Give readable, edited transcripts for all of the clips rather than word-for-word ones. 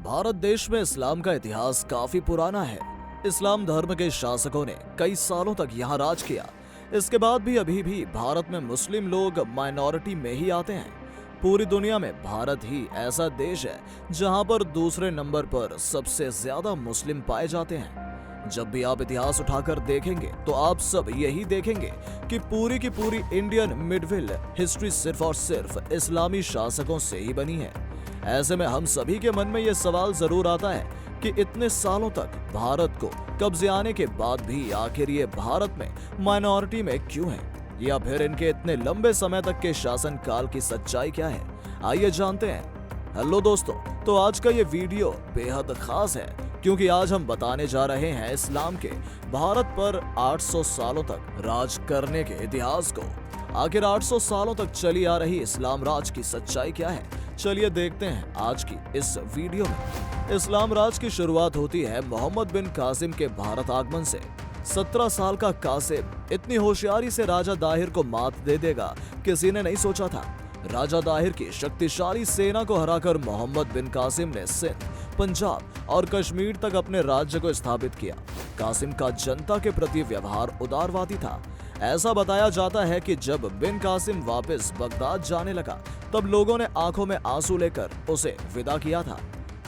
भारत देश में इस्लाम का इतिहास काफी पुराना है। इस्लाम धर्म के शासकों ने कई सालों तक यहाँ राज किया। इसके बाद भी अभी भी भारत में मुस्लिम लोग माइनॉरिटी में ही आते हैं। पूरी दुनिया में भारत ही ऐसा देश है जहाँ पर दूसरे नंबर पर सबसे ज्यादा मुस्लिम पाए जाते हैं। जब भी आप इतिहास उठाकर देखेंगे तो आप सब यही देखेंगे कि पूरी की पूरी इंडियन मिडविल हिस्ट्री सिर्फ और सिर्फ इस्लामी शासकों से ही बनी है। ऐसे में हम सभी के मन में ये सवाल जरूर आता है कि इतने सालों तक भारत को कब्जे आने के बाद भी आखिर ये भारत में माइनॉरिटी में क्यों है, या फिर इनके इतने लंबे समय तक के शासन काल की सच्चाई क्या है। आइए जानते हैं। हेलो दोस्तों, तो आज का ये वीडियो बेहद खास है क्योंकि आज हम बताने जा रहे हैं इस्लाम के भारत पर 800 सालों तक राज करने के इतिहास को। आखिर 800 सालों तक चली आ रही इस्लाम राज की सच्चाई क्या है, चलिए देखते हैं आज की इस वीडियो में। इस्लाम राज की शुरुआत होती है मोहम्मद बिन कासिम के भारत आगमन से। 17 साल का कासिम इतनी होशियारी से राजा दाहिर को मात दे देगा, किसी ने नहीं सोचा था। राजा दाहिर की शक्तिशाली सेना को हराकर मोहम्मद बिन कासिम ने सिंध, पंजाब और कश्मीर तक अपने राज्य को स्थापित किया। कासिम का जनता के प्रति व्यवहार उदारवादी था। ऐसा बताया जाता है कि जब बिन कासिम वापस बगदाद जाने लगा तब लोगों ने आंखों में आंसू लेकर उसे विदा किया था।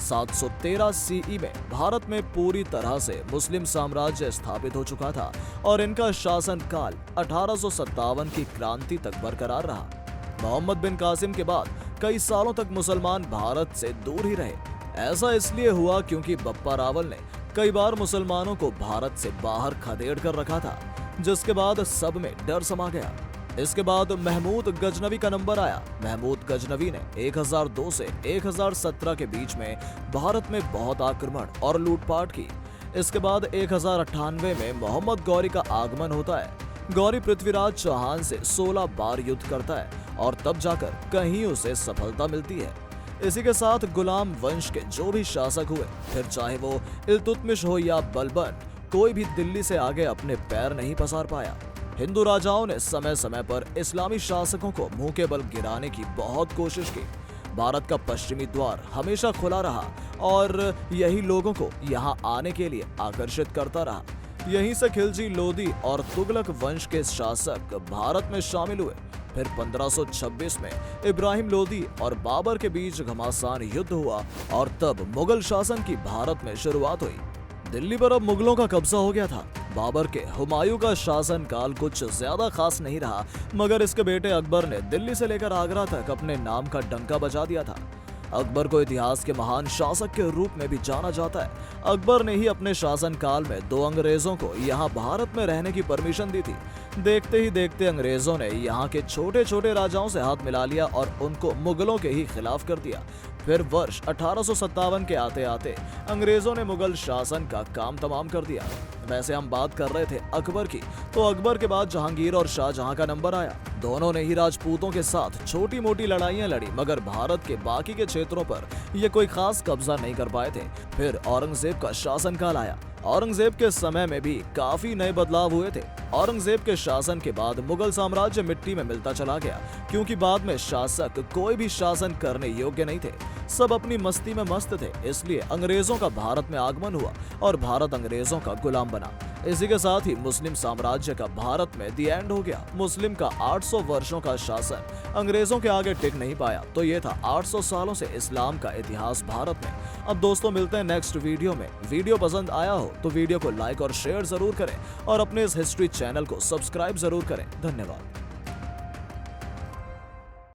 713 सीई में भारत में पूरी तरह से मुस्लिम साम्राज्य स्थापित हो चुका था और इनका शासन काल 1857 की क्रांति तक बरकरार रहा। मोहम्मद बिन कासिम के बाद कई सालों तक मुसलमान भारत से दूर ही रहे। ऐसा इसलिए हुआ क्योंकि बप्पा रावल ने कई बार मुसलमानों को भारत से बाहर खदेड़ कर रखा था, जिसके बाद सब में डर समा गया। इसके बाद महमूद गजनवी का नंबर आया। महमूद गजनवी ने 1002 से 1017 के बीच में भारत में बहुत आक्रमण और लूटपाट की। इसके बाद 1098 में मोहम्मद गौरी का आगमन होता है। गौरी पृथ्वीराज चौहान से 16 बार युद्ध करता है और तब जाकर कहीं उसे सफलता मिलती है। इसी के साथ गुलाम वंश के जो भी शासक हुए, फिर चाहे वो इल्तुतमिश हो या बलबन, कोई भी दिल्ली से आगे अपने पैर नहीं पसार पाया। हिंदू राजाओं ने समय समय पर इस्लामी शासकों को मुंह के बल गिराने की बहुत कोशिश की। भारत का पश्चिमी द्वार हमेशा खुला रहा और यही लोगों को यहाँ आने के लिए आकर्षित करता रहा। यहीं से खिलजी लोदी और तुगलक वंश के शासक भारत में शामिल हुए। फिर 1526 में इब्राहिम लोदी और बाबर के बीच घमासान युद्ध हुआ और तब मुगल शासन की भारत में शुरुआत हुई। दिल्ली पर अब मुगलों का कब्जा हो गया था। बाबर के हुमायूं का शासन काल कुछ ज्यादा खास नहीं रहा, मगर इसके बेटे अकबर ने दिल्ली से लेकर आगरा तक अपने नाम का डंका बजा दिया था। अकबर को इतिहास के महान शासक के रूप में भी जाना जाता है। अकबर ने ही अपने शासन काल में 2 अंग्रेजों को यहाँ भारत में रहने की परमिशन दी थी। देखते ही देखते अंग्रेजों ने यहाँ के छोटे छोटे राजाओं से हाथ मिला लिया और उनको मुगलों के ही खिलाफ कर दिया। फिर वर्ष 1857 के आते आते अंग्रेजों ने मुगल शासन का काम तमाम कर दिया। वैसे हम बात कर रहे थे अकबर की, तो अकबर के बाद जहांगीर और शाहजहां का नंबर आया। दोनों ने ही राजपूतों के साथ छोटी मोटी लड़ाइयां लड़ी, मगर भारत के बाकी के क्षेत्रों पर ये कोई खास कब्जा नहीं कर पाए थे। फिर औरंगजेब का शासनकाल आया। औरंगजेब के समय में भी काफी नए बदलाव हुए थे। औरंगजेब के शासन के बाद मुगल साम्राज्य मिट्टी में मिलता चला गया, क्योंकि बाद में शासक कोई भी शासन करने योग्य नहीं थे। सब अपनी मस्ती में मस्त थे, इसलिए अंग्रेजों का भारत में आगमन हुआ और भारत अंग्रेजों का गुलाम बना। इसी के साथ ही मुस्लिम साम्राज्य का भारत में दी एंड हो गया। मुस्लिम का 800 वर्षों का शासन अंग्रेजों के आगे टिक नहीं पाया, तो ये था 800 सालों से इस्लाम का इतिहास भारत में। अब दोस्तों मिलते हैं नेक्स्ट वीडियो में। वीडियो पसंद आया हो तो वीडियो को लाइक और शेयर जरूर करें और अपने इस हिस्ट्री चैनल को सब्सक्राइब जरूर करें। धन्यवाद।